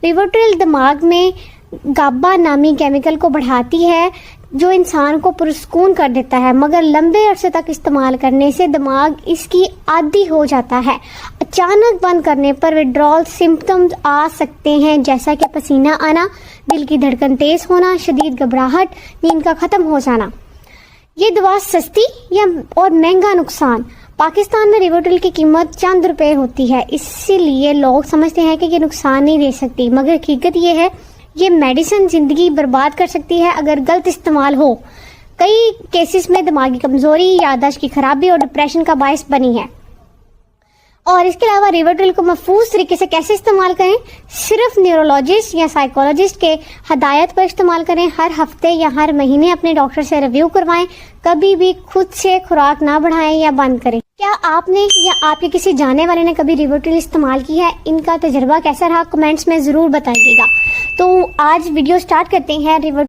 ریوٹرل دماغ میں گابا نامی کیمیکل کو بڑھاتی ہے جو انسان کو پرسکون کر دیتا ہے، مگر لمبے عرصے تک استعمال کرنے سے دماغ اس کی عادی ہو جاتا ہے۔ اچانک بند کرنے پر وڈرال سمپٹمز آ سکتے ہیں جیسا کہ پسینہ آنا، دل کی دھڑکن تیز ہونا، شدید گھبراہٹ، نیند کا ختم ہو جانا۔ یہ دوا سستی اور مہنگا نقصان۔ پاکستان میں ریوٹرل کی قیمت چند روپے ہوتی ہے، اسی لیے لوگ سمجھتے ہیں کہ یہ نقصان نہیں دے سکتی، مگر حقیقت یہ ہے یہ میڈیسن زندگی برباد کر سکتی ہے اگر غلط استعمال ہو۔ کئی کیسز میں دماغی کمزوری، یادداشت کی خرابی اور ڈپریشن کا باعث بنی ہے۔ اور اس کے علاوہ ریوٹرل کو محفوظ طریقے سے کیسے استعمال کریں؟ صرف نیورولوجسٹ یا سائیکولوجسٹ کے ہدایت پر استعمال کریں۔ ہر ہفتے یا ہر مہینے اپنے ڈاکٹر سے ریویو کروائیں۔ کبھی بھی خود سے خوراک نہ بڑھائیں یا بند کریں۔ کیا آپ نے یا آپ کے کسی جاننے والے نے کبھی ریوٹرل استعمال کی ہے؟ ان کا تجربہ کیسا رہا کمنٹس میں ضرور بتائیے گا۔ تو آج ویڈیو سٹارٹ کرتے ہیں۔